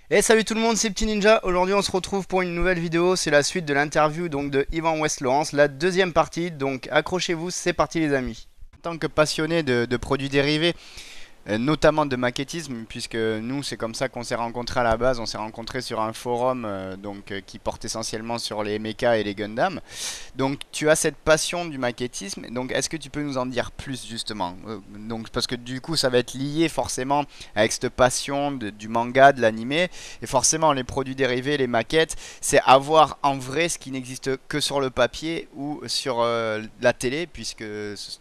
Et salut tout le monde, c'est Petit Ninja. Aujourd'hui, on se retrouve pour une nouvelle vidéo. C'est la suite de l'interview donc de Yvan West-Laurence, la deuxième partie. Donc accrochez-vous, c'est parti les amis. En tant que passionné de produits dérivés, notamment de maquettisme, puisque nous, c'est comme ça qu'on s'est rencontrés à la base. On s'est rencontrés sur un forum qui porte essentiellement sur les mechas et les Gundam. Donc, tu as cette passion du maquettisme. Donc, est-ce que tu peux nous en dire plus justement? Donc, parce que du coup, ça va être lié forcément avec cette passion du manga, de l'animé. Et forcément, les produits dérivés, les maquettes, c'est avoir en vrai ce qui n'existe que sur le papier ou sur la télé, puisque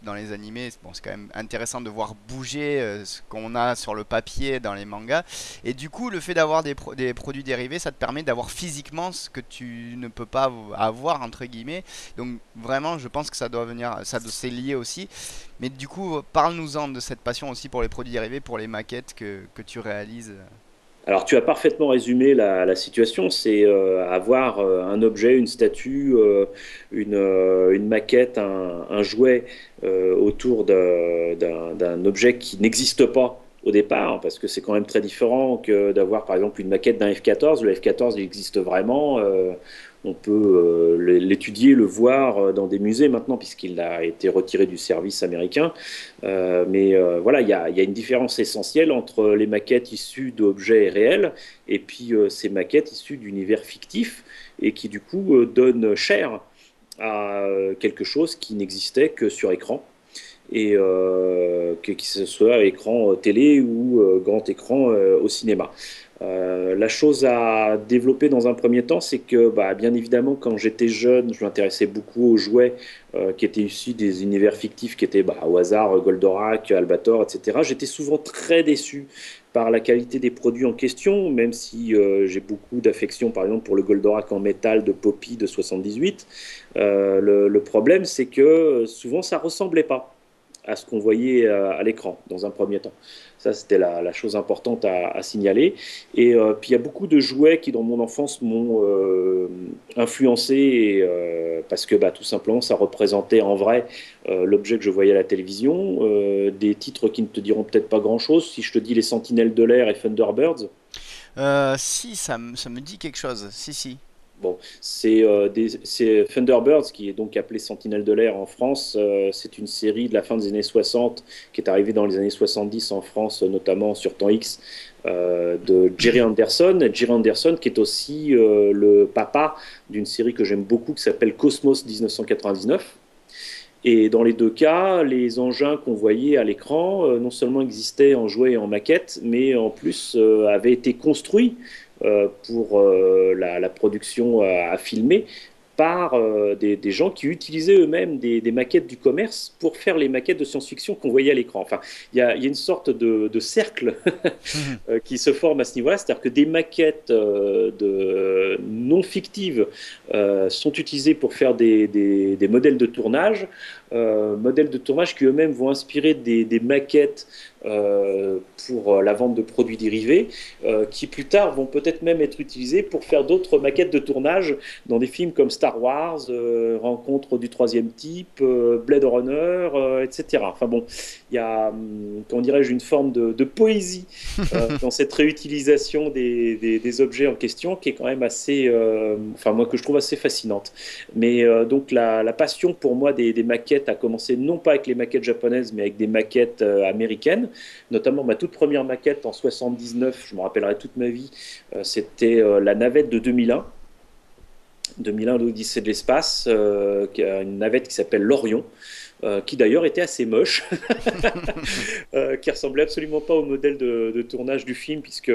dans les animés, bon, c'est quand même intéressant de voir bouger ce qu'on a sur le papier dans les mangas. Et du coup, le fait d'avoir des produits dérivés, ça te permet d'avoir physiquement ce que tu ne peux pas avoir, entre guillemets. Donc vraiment, je pense que ça doit venir, c'est lié aussi. Mais du coup, parle-nous-en de cette passion aussi pour les produits dérivés, pour les maquettes que tu réalises. Alors, tu as parfaitement résumé la situation. C'est avoir un objet, une statue, une maquette, un jouet autour d'un objet qui n'existe pas au départ, hein, parce que c'est quand même très différent que d'avoir, par exemple, une maquette d'un F-14. Le F-14, il existe vraiment. On peut l'étudier, le voir dans des musées maintenant, puisqu'il a été retiré du service américain. Mais voilà, il y a une différence essentielle entre les maquettes issues d'objets réels et puis ces maquettes issues d'univers fictifs et qui du coup donnent chair à quelque chose qui n'existait que sur écran et que ce soit écran télé ou grand écran au cinéma. La chose à développer dans un premier temps, c'est que, bah, bien évidemment, quand j'étais jeune, je m'intéressais beaucoup aux jouets qui étaient issus des univers fictifs, qui étaient bah, au hasard Goldorak, Albator, etc. J'étais souvent très déçu par la qualité des produits en question, même si j'ai beaucoup d'affection, par exemple, pour le Goldorak en métal de Poppy de 78. Le problème, c'est que souvent, ça ressemblait pas à ce qu'on voyait à l'écran dans un premier temps. Ça, c'était la chose importante à signaler. Et puis, il y a beaucoup de jouets qui, dans mon enfance, m'ont influencé parce que bah, tout simplement, ça représentait en vrai l'objet que je voyais à la télévision. Des titres qui ne te diront peut-être pas grand-chose. Si je te dis Les Sentinelles de l'air et Thunderbirds, Si, ça me dit quelque chose. Si, si. bon, c'est Thunderbirds, qui est donc appelé Sentinelle de l'air en France. C'est une série de la fin des années 60 qui est arrivée dans les années 70 en France, notamment sur Temps X, de Jerry Anderson. Jerry Anderson, qui est aussi le papa d'une série que j'aime beaucoup qui s'appelle Cosmos 1999. Et dans les deux cas, les engins qu'on voyait à l'écran non seulement existaient en jouet et en maquette, mais en plus avaient été construits pour la production à filmer par des gens qui utilisaient eux-mêmes des maquettes du commerce pour faire les maquettes de science-fiction qu'on voyait à l'écran. Enfin, il y a une sorte de cercle qui se forme à ce niveau-là, c'est-à-dire que des maquettes non fictives sont utilisées pour faire des modèles de tournage qui eux-mêmes vont inspirer des maquettes pour la vente de produits dérivés, qui plus tard vont peut-être même être utilisés pour faire d'autres maquettes de tournage dans des films comme Star Wars, Rencontre du troisième type, Blade Runner, etc. Enfin bon, il y a, comment dirais-je, une forme de poésie dans cette réutilisation des objets en question qui est quand même assez, enfin moi que je trouve assez fascinante. Mais donc la passion pour moi des maquettes a commencé non pas avec les maquettes japonaises mais avec des maquettes américaines, notamment ma toute première maquette en 79, je me rappellerai toute ma vie, c'était la navette de 2001. 2001, l'Odyssée de l'espace, une navette qui s'appelle l'Orion, qui d'ailleurs était assez moche, qui ressemblait absolument pas au modèle de tournage du film, puisque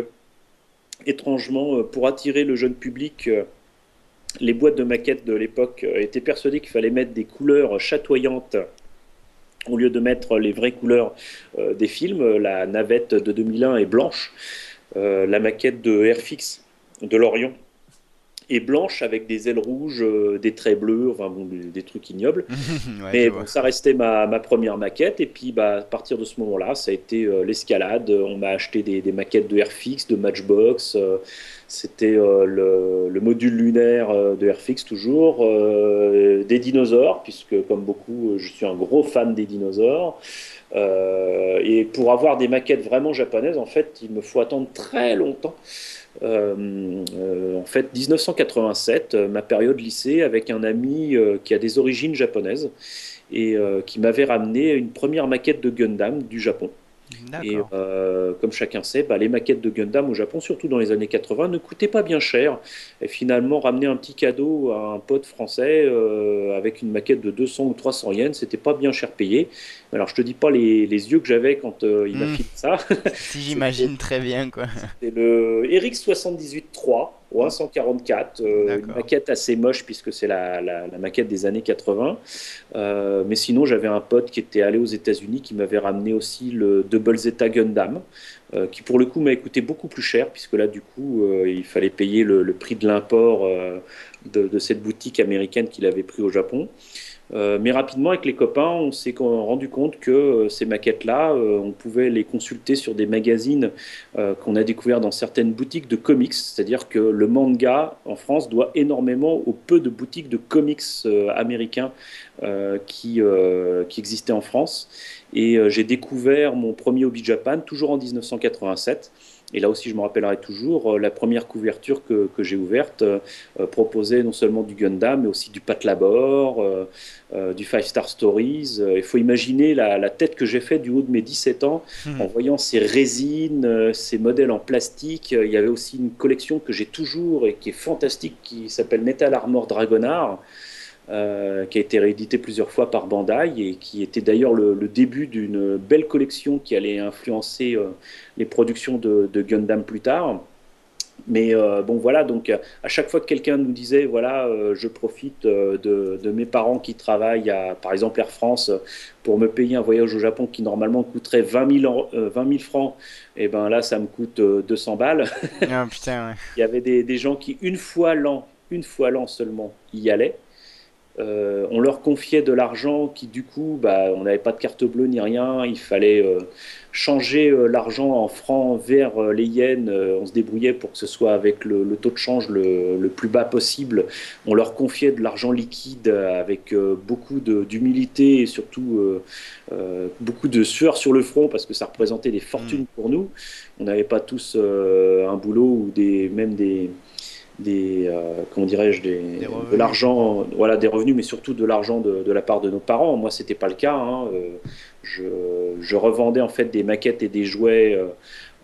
étrangement, pour attirer le jeune public, les boîtes de maquettes de l'époque étaient persuadées qu'il fallait mettre des couleurs chatoyantes au lieu de mettre les vraies couleurs des films. La navette de 2001 est blanche, la maquette de Airfix de l'Orion est blanche avec des ailes rouges, des traits bleus, enfin bon, des trucs ignobles. Ouais, je Mais vois. bon, ça restait ma première maquette. Et puis, bah, à partir de ce moment-là, ça a été l'escalade. On m'a acheté des maquettes de Airfix, de Matchbox. C'était le module lunaire de Airfix, toujours. des dinosaures, puisque comme beaucoup, je suis un gros fan des dinosaures. Et pour avoir des maquettes vraiment japonaises, en fait, il me faut attendre très longtemps. En fait, 1987, ma période lycée, avec un ami qui a des origines japonaises et qui m'avait ramené une première maquette de Gundam du Japon. Et D'accord. comme chacun sait, bah, les maquettes de Gundam au Japon, surtout dans les années 80, ne coûtaient pas bien cher. Et finalement, ramener un petit cadeau à un pote français avec une maquette de 200 ou 300 yens, c'était pas bien cher payé. Alors, je te dis pas les yeux que j'avais quand il m'a Hmm. filé ça. Si C'était j'imagine très bien, quoi. c'est le RX78-3 ou 144, une D'accord. maquette assez moche puisque c'est la maquette des années 80. Mais sinon, j'avais un pote qui était allé aux États-Unis qui m'avait ramené aussi le Double Zeta Gundam, qui pour le coup m'a coûté beaucoup plus cher puisque là, du coup, il fallait payer le prix de l'import de cette boutique américaine qu'il avait pris au Japon. Mais rapidement, avec les copains, on s'est rendu compte que ces maquettes-là, on pouvait les consulter sur des magazines qu'on a découverts dans certaines boutiques de comics. C'est-à-dire que le manga en France doit énormément aux peu de boutiques de comics américains qui existaient en France. Et j'ai découvert mon premier Hobby Japan, toujours en 1987. Et là aussi, je me rappellerai toujours, la première couverture que j'ai ouverte proposait non seulement du Gundam, mais aussi du Patlabor, du Five Star Stories. Il faut imaginer la tête que j'ai faite du haut de mes 17 ans en voyant ces résines, ces modèles en plastique. Il y avait aussi une collection que j'ai toujours et qui est fantastique qui s'appelle Metal Armor Dragonard. Qui a été réédité plusieurs fois par Bandai et qui était d'ailleurs le début d'une belle collection qui allait influencer les productions de Gundam plus tard. Mais bon, voilà, donc à chaque fois que quelqu'un nous disait, voilà, je profite de mes parents qui travaillent à, par exemple, Air France, pour me payer un voyage au Japon qui normalement coûterait 20 000 francs, et ben là, ça me coûte 200 balles. Ah putain, ouais. Il y avait des gens qui, une fois l'an seulement, y allaient. On leur confiait de l'argent qui, du coup, bah, on n'avait pas de carte bleue ni rien. Il fallait changer l'argent en francs vers les yens. On se débrouillait pour que ce soit avec le taux de change le plus bas possible. On leur confiait de l'argent liquide avec beaucoup d'humilité et surtout beaucoup de sueur sur le front parce que ça représentait des Hmm. fortunes pour nous. On n'avait pas tous un boulot ou même comment dirais-je, Des de revenus. l'argent, voilà, des revenus, mais surtout de l'argent de la part de nos parents. Moi, c'était pas le cas, hein. Je, je revendais en fait des maquettes et des jouets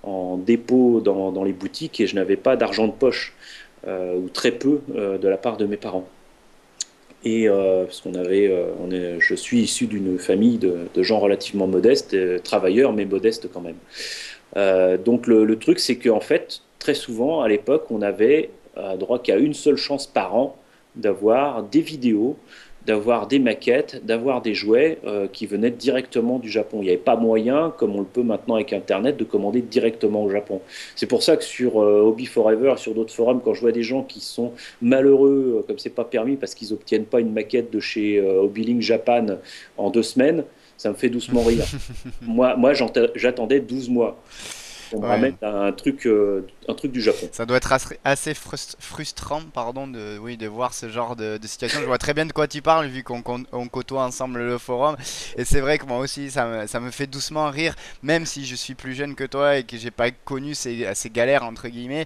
en dépôt dans les boutiques et je n'avais pas d'argent de poche ou très peu de la part de mes parents. Et parce qu'on avait, je suis issu d'une famille de gens relativement modestes, travailleurs mais modestes quand même. Donc le truc, c'est qu'en fait, très souvent, à l'époque, on avait droit qu'à une seule chance par an d'avoir des vidéos, d'avoir des maquettes, d'avoir des jouets qui venaient directement du Japon. Il n'y avait pas moyen, comme on le peut maintenant avec Internet, de commander directement au Japon. C'est pour ça que sur Hobby Forever et sur d'autres forums, quand je vois des gens qui sont malheureux, comme c'est pas permis, parce qu'ils n'obtiennent pas une maquette de chez Hobbylink Japan en 2 semaines, ça me fait doucement rire. Moi j'attendais 12 mois. On me ramène Ouais. un truc du Japon. Ça doit être assez frustrant, pardon, de, oui, de voir ce genre de situation. Je vois très bien de quoi tu parles, vu qu'on côtoie ensemble le forum. Et c'est vrai que moi aussi, ça me fait doucement rire, même si je suis plus jeune que toi et que j'ai pas connu ces galères, entre guillemets.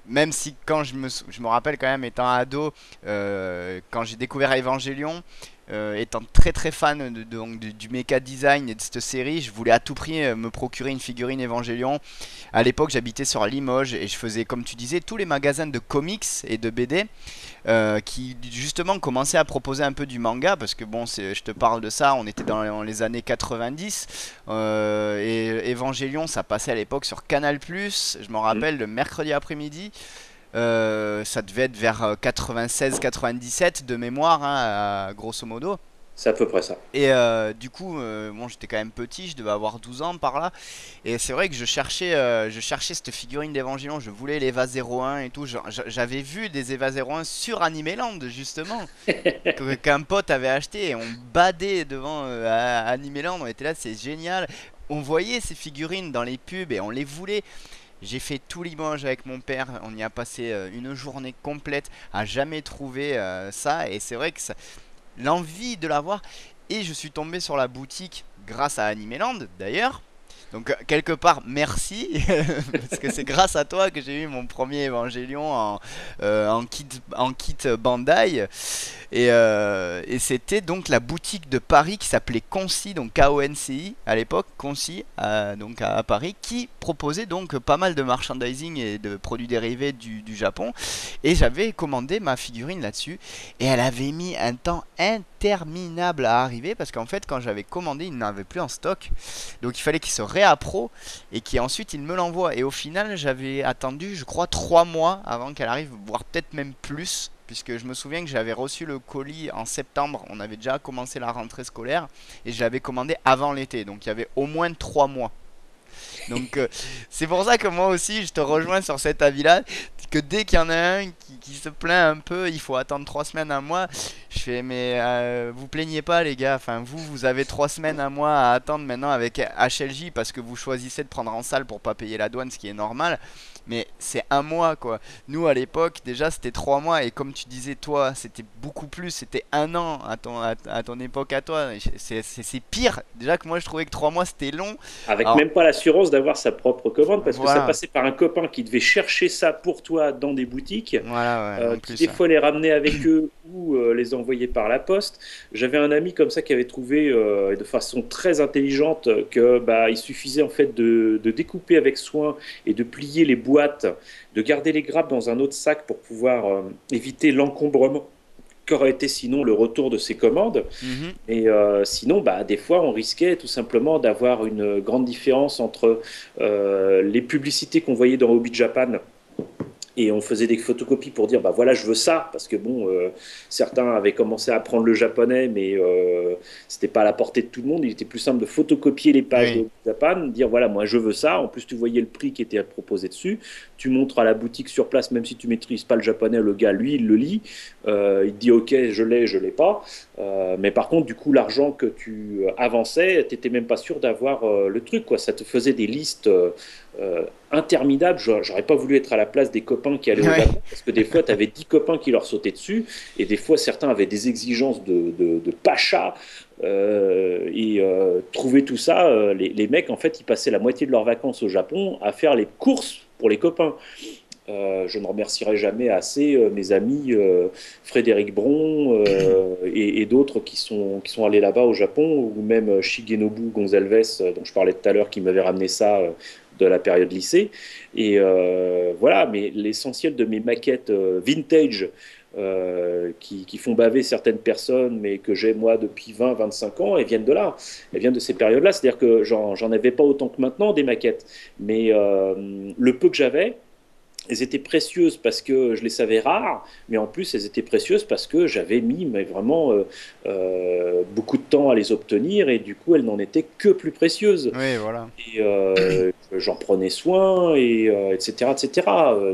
Même si quand je me rappelle quand même étant ado, quand j'ai découvert Evangelion, étant très très fan donc, du mecha design et de cette série, je voulais à tout prix me procurer une figurine Evangelion. À l'époque, j'habitais sur Limoges et je faisais, comme tu disais, tous les magasins de comics et de BD qui justement commençaient à proposer un peu du manga parce que bon, je te parle de ça, on était dans les années 90 et Evangelion, ça passait à l'époque sur Canal+, je m'en Hmm. rappelle, le mercredi après-midi. Ça devait être vers 96-97 de mémoire, hein, grosso modo. C'est à peu près ça. Et du coup, bon, j'étais quand même petit, je devais avoir 12 ans par là. Et c'est vrai que je cherchais cette figurine d'Evangelion, je voulais l'Eva 01 et tout. J'avais vu des Eva 01 sur Animeland, justement, qu'un pote avait acheté. Et on badait devant Animeland, on était là, c'est génial. On voyait ces figurines dans les pubs et on les voulait. J'ai fait tout Limoges avec mon père, on y a passé une journée complète à jamais trouver ça. Et c'est vrai que ça, l'envie de l'avoir. Et je suis tombé sur la boutique grâce à Animeland d'ailleurs. Donc quelque part merci parce que c'est grâce à toi que j'ai eu mon premier Evangelion en kit Bandai et c'était donc la boutique de Paris qui s'appelait Conci, donc Konci à l'époque, Conci donc à Paris, qui proposait donc pas mal de merchandising et de produits dérivés du Japon. Et j'avais commandé ma figurine là-dessus et elle avait mis un temps interminable à arriver parce qu'en fait quand j'avais commandé il n'en avait plus en stock, donc il fallait qu'il se réappro et qu'ensuite il me l'envoie. Et au final j'avais attendu je crois 3 mois avant qu'elle arrive, voire peut-être même plus, puisque je me souviens que j'avais reçu le colis en septembre, on avait déjà commencé la rentrée scolaire, et je l'avais commandé avant l'été, donc il y avait au moins 3 mois. Donc c'est pour ça que moi aussi je te rejoins sur cet avis-là, que dès qu'il y en a un qui se plaint un peu, il faut attendre 3 semaines, un mois. Je fais mais vous plaignez pas les gars, enfin vous avez 3 semaines, un mois à attendre maintenant avec HLJ parce que vous choisissez de prendre en salle pour pas payer la douane, ce qui est normal. Mais c'est un mois quoi. Nous à l'époque déjà c'était 3 mois et comme tu disais toi c'était beaucoup plus, c'était un an à ton époque à toi. C'est pire. Déjà que moi je trouvais que 3 mois c'était long. Avec Alors même pas l'assurance d'avoir sa propre commande, parce que ça voilà, passait par un copain qui devait chercher ça pour toi dans des boutiques, voilà ouais, en qui plus. des fois les ramenait avec eux ou les envoyait par la poste. J'avais un ami comme ça qui avait trouvé de façon très intelligente que bah, il suffisait en fait de découper avec soin et de plier les boîtes, de garder les grappes dans un autre sac pour pouvoir éviter l'encombrement qu'aurait été sinon le retour de ses commandes. Mhm. Et sinon, bah, des fois, on risquait tout simplement d'avoir une grande différence entre les publicités qu'on voyait dans Hobby Japan et on faisait des photocopies pour dire bah voilà je veux ça parce que bon certains avaient commencé à apprendre le japonais mais c'était pas à la portée de tout le monde. Il était plus simple de photocopier les pages Oui. de Japan, dire voilà moi je veux ça. En plus tu voyais le prix qui était proposé dessus, tu montres à la boutique sur place même si tu maîtrises pas le japonais, le gars lui il le lit, il te dit ok je l'ai pas. Mais par contre du coup l'argent que tu avançais t'étais même pas sûr d'avoir le truc quoi. Ça te faisait des listes interminable. J'aurais pas voulu être à la place des copains qui allaient au Ouais. Japon parce que des fois, tu avais 10 copains qui leur sautaient dessus et des fois, certains avaient des exigences de pacha. Trouver tout ça, les mecs, en fait, ils passaient la moitié de leurs vacances au Japon à faire les courses pour les copains. Je ne remercierai jamais assez mes amis Frédéric Bron et d'autres qui sont allés là-bas au Japon, ou même Shigenobu Gonzalez, dont je parlais tout à l'heure, qui m'avait ramené ça de la période lycée. Et voilà, mais l'essentiel de mes maquettes vintage qui font baver certaines personnes, mais que j'ai moi depuis 20-25 ans, elles viennent de là. Elles viennent de ces périodes-là. C'est-à-dire que j'en avais pas autant que maintenant des maquettes, mais le peu que j'avais, elles étaient précieuses parce que je les savais rares, mais en plus elles étaient précieuses parce que j'avais mis mais vraiment beaucoup de temps à les obtenir et du coup elles n'en étaient que plus précieuses. Oui, voilà. Et j'en prenais soin, et, etc. etc.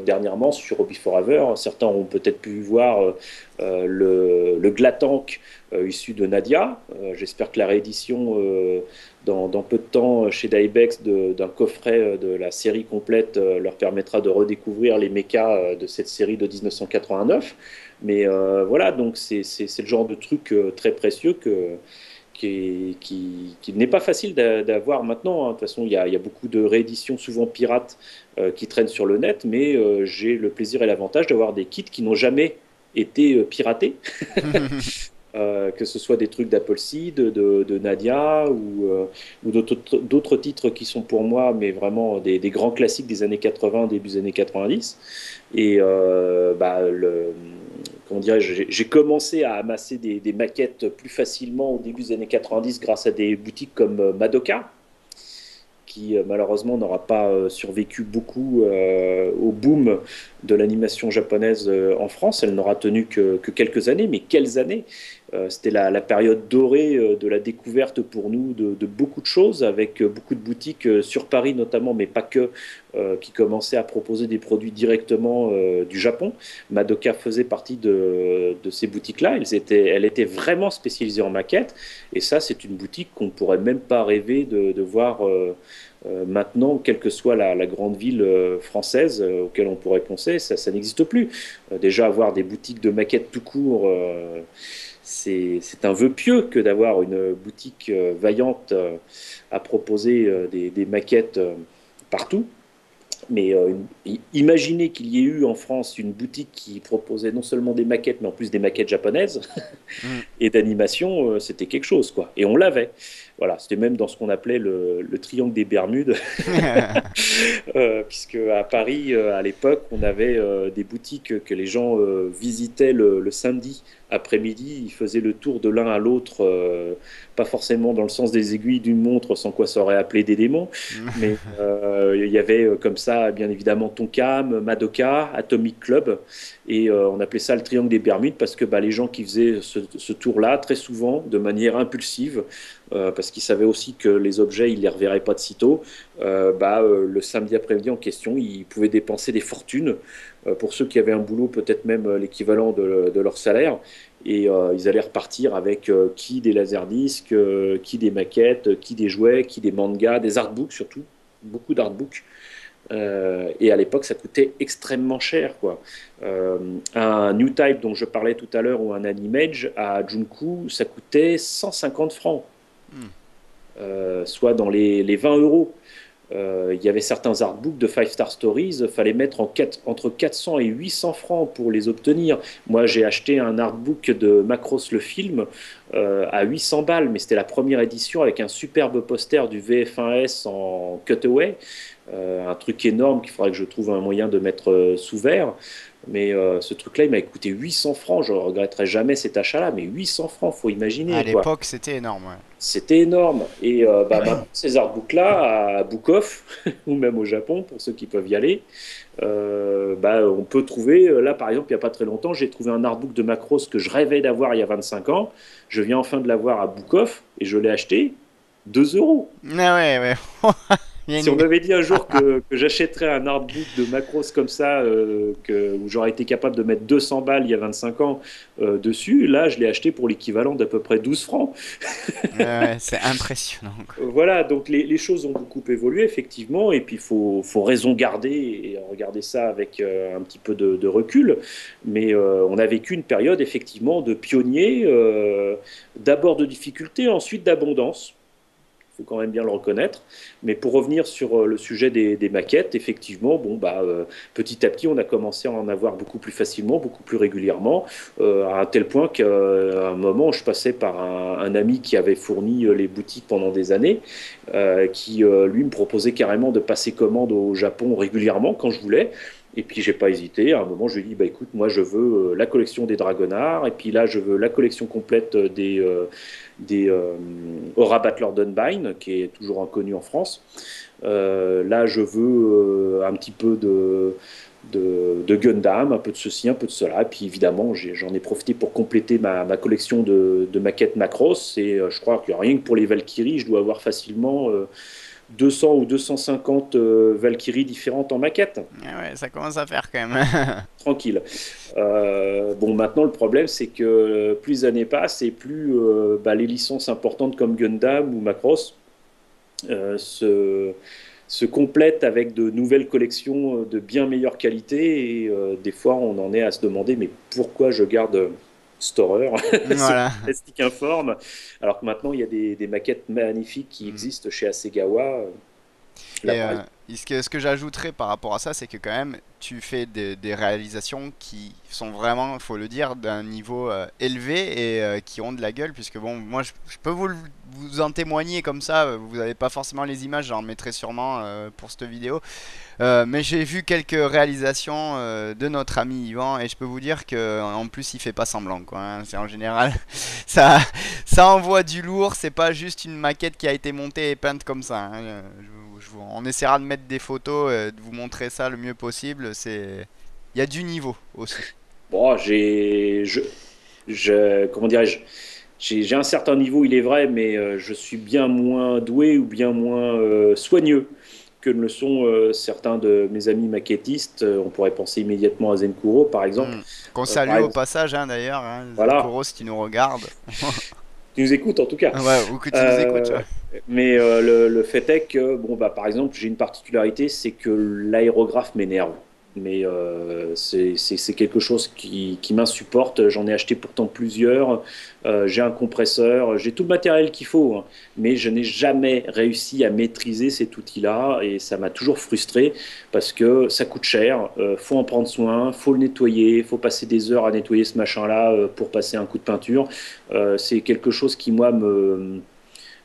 Dernièrement sur Hobby Forever, certains ont peut-être pu voir le Glatank issu de Nadia. J'espère que la réédition dans peu de temps chez Dybex d'un coffret de la série complète leur permettra de redécouvrir les mechas de cette série de 1989. Mais voilà, donc c'est le genre de truc très précieux qui n'est pas facile d'avoir maintenant, hein. De toute façon, il y a beaucoup de rééditions, souvent pirates, qui traînent sur le net, mais j'ai le plaisir et l'avantage d'avoir des kits qui n'ont jamais été piratés. Que ce soit des trucs d'Apple Seed, de Nadia ou d'autres titres qui sont pour moi mais vraiment des grands classiques des années 80, début des années 90. Et bah, comment dirais-je, j'ai commencé à amasser des maquettes plus facilement au début des années 90 grâce à des boutiques comme Madoka, qui malheureusement n'aura pas survécu beaucoup au boom de l'animation japonaise en France. Elle n'aura tenu que quelques années, mais quelles années! C'était la période dorée de la découverte pour nous de beaucoup de choses, avec beaucoup de boutiques sur Paris notamment, mais pas que, qui commençaient à proposer des produits directement du Japon. Madoka faisait partie de ces boutiques-là. Elle était vraiment spécialisée en maquettes, et ça, c'est une boutique qu'on ne pourrait même pas rêver de voir maintenant, quelle que soit la grande ville française auquel on pourrait penser, ça n'existe plus. Déjà, avoir des boutiques de maquettes tout court, c'est un vœu pieux que d'avoir une boutique vaillante à proposer des maquettes partout. Mais imaginez qu'il y ait eu en France une boutique qui proposait non seulement des maquettes, mais en plus des maquettes japonaises Mm. et d'animation, c'était quelque chose, quoi. Et on l'avait. Voilà, c'était même dans ce qu'on appelait le triangle des Bermudes, puisque à Paris, à l'époque, on avait des boutiques que les gens visitaient le samedi après-midi. Ils faisaient le tour de l'un à l'autre, pas forcément dans le sens des aiguilles d'une montre, sans quoi ça aurait appelé des démons, mais il y avait comme ça, bien évidemment, Tonkam, Madoka, Atomic Club, et on appelait ça le triangle des Bermudes parce que bah, les gens qui faisaient ce tour-là, très souvent, de manière impulsive, parce qu'ils savaient aussi que les objets, ils ne les reverraient pas de sitôt, le samedi après-midi en question, ils pouvaient dépenser des fortunes, pour ceux qui avaient un boulot, peut-être même l'équivalent de leur salaire, et ils allaient repartir avec qui des laserdiscs, qui des maquettes, qui des jouets, qui des mangas, des artbooks surtout, beaucoup d'artbooks. Et à l'époque, ça coûtait extrêmement cher, quoi. Un New Type dont je parlais tout à l'heure ou un Animage à Junku, ça coûtait 150 francs, Mm. soit dans les 20 euros. Il y avait certains artbooks de Five Star Stories, il fallait mettre entre 400 et 800 francs pour les obtenir. Moi, j'ai acheté un artbook de Macross le film à 800 balles, mais c'était la première édition avec un superbe poster du VF1S en cutaway, un truc énorme qu'il faudrait que je trouve un moyen de mettre sous verre. Mais ce truc-là, il m'a coûté 800 francs. Je ne regretterai jamais cet achat-là, mais 800 francs, faut À imaginer, quoi. l'époque, c'était énorme. Ouais. C'était énorme. Et maintenant, ces artbooks-là, à Book Off, ou même au Japon, pour ceux qui peuvent y aller, on peut trouver, là par exemple, il n'y a pas très longtemps, j'ai trouvé un artbook de Macross que je rêvais d'avoir il y a 25 ans. Je viens enfin de l'avoir à Book Off et je l'ai acheté 2 euros. Ah ouais, ouais. Il y a Si on une- m'avait dit un jour que j'achèterais un artbook de Macross comme ça, où j'aurais été capable de mettre 200 balles il y a 25 ans dessus, là je l'ai acheté pour l'équivalent d'à peu près 12 francs. Ouais, ouais, c'est impressionnant, quoi. Voilà, donc les choses ont beaucoup évolué, effectivement, et puis faut raison garder et regarder ça avec un petit peu de recul. Mais on a vécu une période, effectivement, de pionnier, d'abord de difficulté, ensuite d'abondance. Il faut quand même bien le reconnaître. Mais pour revenir sur le sujet des maquettes, effectivement, petit à petit, on a commencé à en avoir beaucoup plus facilement, beaucoup plus régulièrement, à un tel point qu'à un moment, je passais par un ami qui avait fourni les boutiques pendant des années, qui lui me proposait carrément de passer commande au Japon régulièrement quand je voulais. Et puis j'ai pas hésité. À un moment, je lui ai dit, bah écoute, moi je veux la collection des Dragonards, et puis là je veux la collection complète des Aura Battler d'Unbind, qui est toujours inconnu en France. Là, je veux un petit peu de Gundam, un peu de ceci, un peu de cela. Et puis évidemment, j'en ai profité pour compléter ma collection de maquettes Macross. Et je crois que rien que pour les Valkyries, je dois avoir facilement 200 ou 250 Valkyries différentes en maquette. Ah ouais, ça commence à faire quand même. Tranquille. Bon, maintenant, le problème, c'est que plus les années passent et plus les licences importantes comme Gundam ou Macross euh, se, se complètent avec de nouvelles collections de bien meilleure qualité. Et des fois, on en est à se demander, mais pourquoi je garde cette horreur, ce Voilà. plastique informe, alors que maintenant, il y a des maquettes magnifiques qui Mm. existent chez Asegawa. Là, Et par exemple. ce que j'ajouterais par rapport à ça, c'est que quand même, tu fais des réalisations qui sont vraiment, il faut le dire, d'un niveau élevé et qui ont de la gueule, puisque bon, moi, je peux vous en témoigner comme ça, vous n'avez pas forcément les images, j'en mettrai sûrement pour cette vidéo. Mais j'ai vu quelques réalisations de notre ami Yvan et je peux vous dire que en plus il fait pas semblant quoi, hein. C'est en général ça ça envoie du lourd, c'est pas juste une maquette qui a été montée et peinte comme ça, hein. On essaiera de mettre des photos, de vous montrer ça le mieux possible. Il y a du niveau aussi. Bon, comment dirais-je, j'ai un certain niveau, il est vrai, mais je suis bien moins doué ou bien moins soigneux que ne le sont certains de mes amis maquettistes. On pourrait penser immédiatement à Zenkuro, par exemple. Hmm. Qu'on Par salue au exemple, passage hein, d'ailleurs, hein, voilà, Koro si tu nous regardes. tu nous écoutes en tout cas. Ouais, ou que tu nous écoutes. Euh, Ouais. mais le fait est que, bon, par exemple, j'ai une particularité, c'est que l'aérographe m'énerve. mais c'est quelque chose qui m'insupporte. J'en ai acheté pourtant plusieurs. J'ai un compresseur, j'ai tout le matériel qu'il faut, hein, mais je n'ai jamais réussi à maîtriser cet outil-là et ça m'a toujours frustré parce que ça coûte cher. Faut en prendre soin, faut le nettoyer, faut passer des heures à nettoyer ce machin-là pour passer un coup de peinture. C'est quelque chose qui, moi,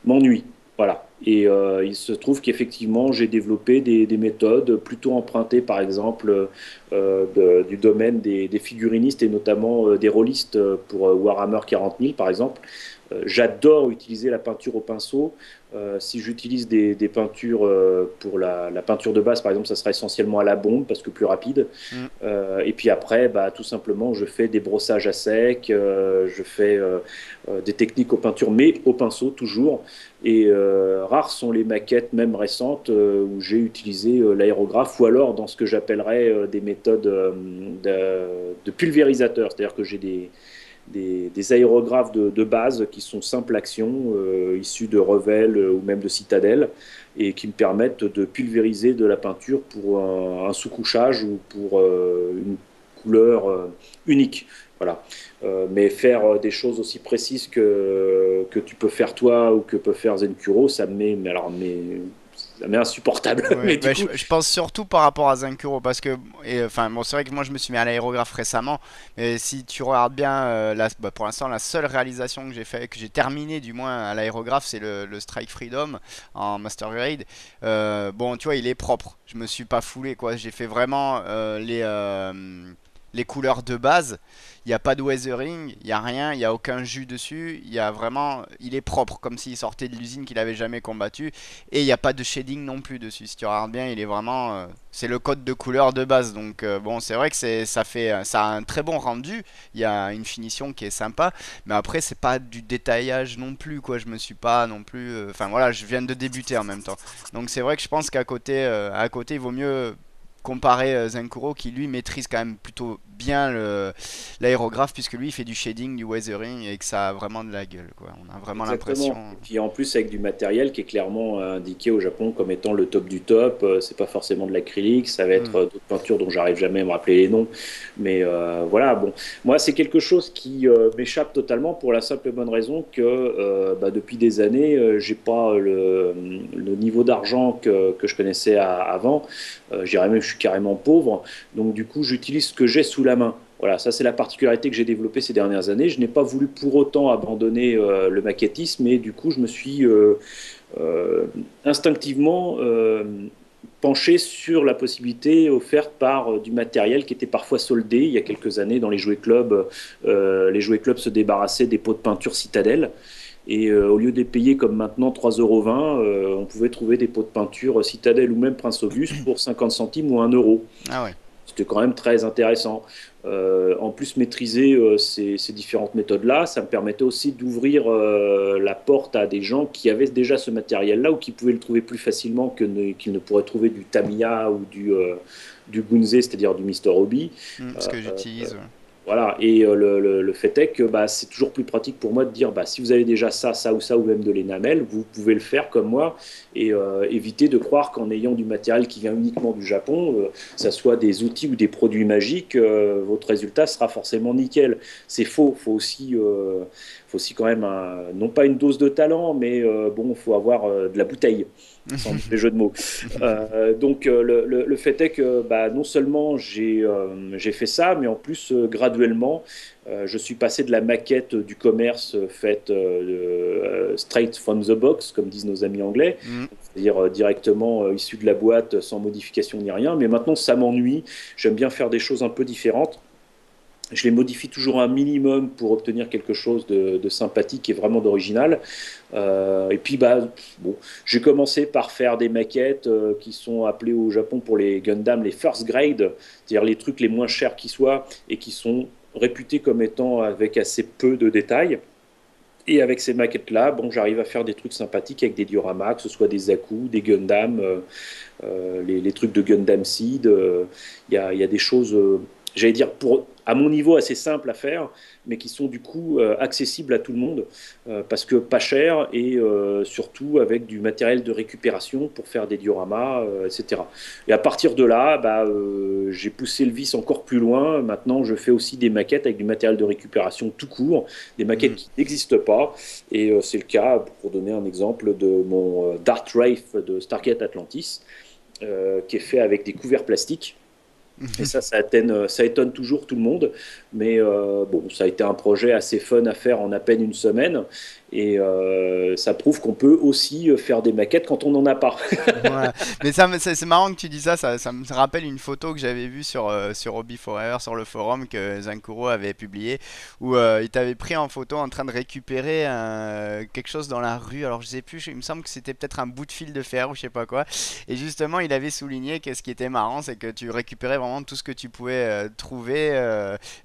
m'ennuie. Voilà. Et il se trouve qu'effectivement, j'ai développé des méthodes plutôt empruntées, par exemple, du domaine des figurinistes et notamment des rôlistes pour Warhammer 40 000, par exemple. J'adore utiliser la peinture au pinceau. Si j'utilise des peintures pour la peinture de base, par exemple, ça sera essentiellement à la bombe parce que plus rapide. Mm. Et puis après, bah, tout simplement, je fais des brossages à sec, je fais des techniques aux peintures, mais au pinceau toujours. Et rares sont les maquettes, même récentes, où j'ai utilisé l'aérographe ou alors dans ce que j'appellerais des méthodes de pulvérisateur. C'est-à-dire que j'ai des aérographes de base qui sont simple action, issus de Revel ou même de Citadel, et qui me permettent de pulvériser de la peinture pour un sous-couchage ou pour une couleur unique. Voilà. Mais faire des choses aussi précises que tu peux faire toi ou que peut faire Zenkuro, ça m'est insupportable. Ouais, Mais du bah, coup, je pense surtout par rapport à Zenkuro parce que, enfin, bon, c'est vrai que moi je me suis mis à l'aérographe récemment, mais si tu regardes bien, bah, pour l'instant, la seule réalisation que j'ai fait, que j'ai terminée du moins à l'aérographe, c'est le Strike Freedom en Master Grade. Bon, tu vois, il est propre. Je me suis pas foulé, quoi. J'ai fait vraiment les couleurs de base. Il n'y a pas de weathering, il n'y a rien, il n'y a aucun jus dessus. Il y a vraiment, il est propre, comme s'il sortait de l'usine qu'il avait jamais combattu. Et il n'y a pas de shading non plus dessus. Si tu regardes bien, il est vraiment, c'est le code de couleur de base. Donc bon, c'est vrai que ça a un très bon rendu. Il y a une finition qui est sympa, mais après c'est pas du détaillage non plus, quoi. Je me suis pas non plus, enfin voilà, je viens de débuter en même temps. Donc c'est vrai que je pense à côté, il vaut mieux comparer Zenkuro qui lui maîtrise quand même plutôt bien l'aérographe puisque lui il fait du shading, du weathering et que ça a vraiment de la gueule, quoi. On a vraiment l'impression. exactement. Et puis en plus avec du matériel qui est clairement indiqué au Japon comme étant le top du top. C'est pas forcément de l'acrylique, ça va être Hmm. d'autres peintures dont j'arrive jamais à me rappeler les noms. Mais voilà, bon, moi c'est quelque chose qui m'échappe totalement pour la simple et bonne raison que bah, depuis des années, j'ai pas le niveau d'argent que je connaissais avant. Je dirais même que je suis carrément pauvre. Donc du coup, j'utilise ce que j'ai sous la main. Voilà, ça c'est la particularité que j'ai développée ces dernières années. Je n'ai pas voulu pour autant abandonner le maquettisme et du coup je me suis euh, instinctivement penché sur la possibilité offerte par du matériel qui était parfois soldé. Il y a quelques années dans les jouets clubs, les jouets clubs se débarrassaient des pots de peinture Citadel. Et au lieu de les payer comme maintenant 3,20 €, on pouvait trouver des pots de peinture Citadel ou même Prince Auguste pour 50 centimes ou 1 €. Ah ouais. C'était quand même très intéressant. En plus, maîtriser ces différentes méthodes-là, ça me permettait aussi d'ouvrir la porte à des gens qui avaient déjà ce matériel-là ou qui pouvaient le trouver plus facilement qu'ils ne pourraient trouver du Tamiya ou du Gunze, c'est-à-dire du Mister Hobby. Ce que j'utilise. Ouais. Voilà, et le fait est que bah, c'est toujours plus pratique pour moi de dire bah, si vous avez déjà ça, ça ou ça, ou même de l'énamel, vous pouvez le faire comme moi et éviter de croire qu'en ayant du matériel qui vient uniquement du Japon, ça soit des outils ou des produits magiques, votre résultat sera forcément nickel. C'est faux, faut aussi quand même non pas une dose de talent, mais bon, il faut avoir de la bouteille sans les jeux de mots. Donc le fait est que bah, non seulement j'ai fait ça, mais en plus graduellement, je suis passé de la maquette du commerce faite straight from the box, comme disent nos amis anglais, Hmm. c'est-à-dire directement issu de la boîte, sans modification ni rien. Mais maintenant, ça m'ennuie. J'aime bien faire des choses un peu différentes. Je les modifie toujours un minimum pour obtenir quelque chose de sympathique et vraiment d'original. Et puis, bah, bon, j'ai commencé par faire des maquettes qui sont appelées au Japon pour les Gundam les first grade, c'est-à-dire les trucs les moins chers qui soient et qui sont réputés comme étant avec assez peu de détails. Et avec ces maquettes-là, bon, j'arrive à faire des trucs sympathiques avec des dioramas, que ce soit des Zaku, des Gundam, les trucs de Gundam Seed. Il y a des choses j'allais dire, à mon niveau, assez simples à faire, mais qui sont du coup accessibles à tout le monde, parce que pas cher et surtout avec du matériel de récupération pour faire des dioramas, etc. Et à partir de là, j'ai poussé le vice encore plus loin. Maintenant, je fais aussi des maquettes avec du matériel de récupération tout court, des maquettes qui n'existent pas. Et c'est le cas, pour donner un exemple, de mon Dart Wraith de Stargate Atlantis, qui est fait avec des couverts plastiques. Et ça étonne toujours tout le monde. Mais bon, ça a été un projet assez fun à faire en à peine une semaine. Et ça prouve qu'on peut aussi faire des maquettes quand on n'en a pas. Ouais. Mais c'est marrant que tu dis ça, ça me rappelle une photo que j'avais vue sur Hobby Forever, sur le forum que Zankuro avait publié, où il t'avait pris en photo en train de récupérer quelque chose dans la rue. Alors je sais plus, il me semble que c'était peut-être un bout de fil de fer ou je sais pas quoi. Et justement, il avait souligné que ce qui était marrant, c'est que tu récupérais vraiment tout ce que tu pouvais trouver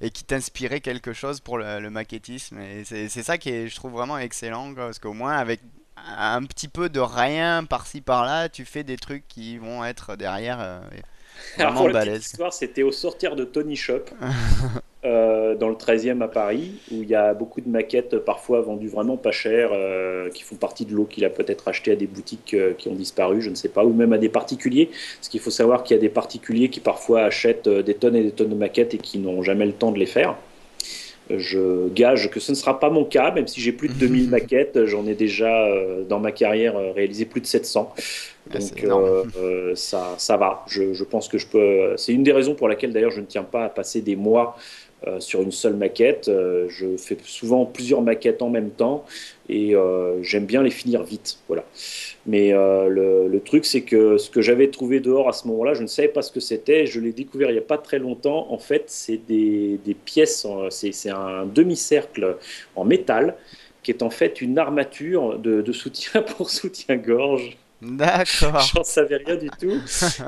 et qui t'inspirait quelque chose pour le maquettisme. Et c'est ça qui est, je trouve, vraiment excellent, quoi, parce qu'au moins avec un petit peu de rien par-ci par-là, tu fais des trucs qui vont être derrière Alors vraiment pour la petite balèzes. histoire, c'était au sortir de Tony Shop, dans le 13e à Paris, où il y a beaucoup de maquettes parfois vendues vraiment pas cher, qui font partie de l'eau qu'il a peut-être acheté à des boutiques qui ont disparu, je ne sais pas, ou même à des particuliers. Parce qu'il faut savoir qu'il y a des particuliers qui parfois achètent des tonnes et des tonnes de maquettes et qui n'ont jamais le temps de les faire. Je gage que ce ne sera pas mon cas, même si j'ai plus de 2000 maquettes, j'en ai déjà dans ma carrière réalisé plus de 700. Ah, c'est Donc énorme. ça va. Je pense que je peux. C'est une des raisons pour laquelle d'ailleurs je ne tiens pas à passer des mois sur une seule maquette. Je fais souvent plusieurs maquettes en même temps et j'aime bien les finir vite. Voilà. Mais le truc, c'est que ce que j'avais trouvé dehors à ce moment-là, je ne savais pas ce que c'était. Je l'ai découvert il n'y a pas très longtemps. En fait, c'est des pièces, c'est un demi-cercle en métal qui est en fait une armature de soutien pour soutien-gorge. D'accord. J'en savais rien du tout.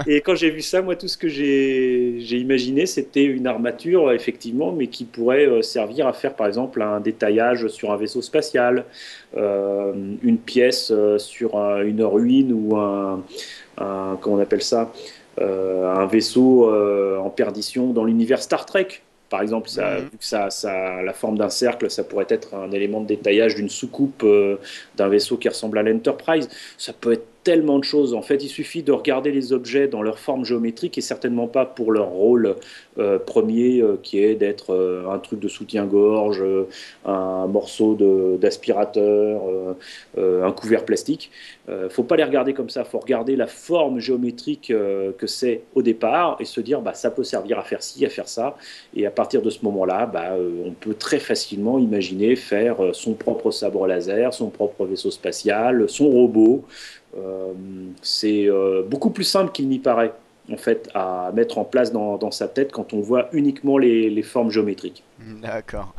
Et quand j'ai vu ça, moi, tout ce que j'ai imaginé, c'était une armature, effectivement, mais qui pourrait servir à faire, par exemple, un détaillage sur un vaisseau spatial, une pièce sur une ruine ou comment on appelle ça, un vaisseau en perdition dans l'univers Star Trek. Par exemple, Mhm. vu que ça a la forme d'un cercle, ça pourrait être un élément de détaillage d'une soucoupe d'un vaisseau qui ressemble à l'Enterprise. Ça peut être tellement de choses. En fait, il suffit de regarder les objets dans leur forme géométrique et certainement pas pour leur rôle premier, qui est d'être un truc de soutien-gorge, un morceau d'aspirateur, un couvert plastique. Faut pas les regarder comme ça. Faut regarder la forme géométrique que c'est au départ et se dire, bah, ça peut servir à faire ci, à faire ça. Et à partir de ce moment-là, on peut très facilement imaginer faire son propre sabre laser, son propre vaisseau spatial, son robot. C'est beaucoup plus simple qu'il n'y paraît, en fait, à mettre en place dans sa tête quand on voit uniquement les formes géométriques. D'accord.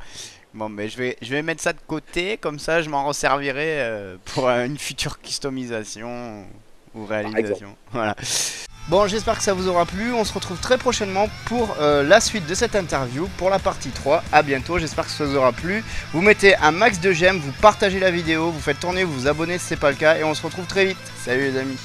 Bon, mais je vais mettre ça de côté, comme ça je m'en resservirai pour une future customisation ou Par exemple. réalisation. Voilà. Bon, j'espère que ça vous aura plu. On se retrouve très prochainement pour la suite de cette interview, pour la partie 3. À bientôt, j'espère que ça vous aura plu. Vous mettez un max de j'aime, vous partagez la vidéo, vous faites tourner, vous vous abonnez si c'est pas le cas, et on se retrouve très vite. Salut les amis.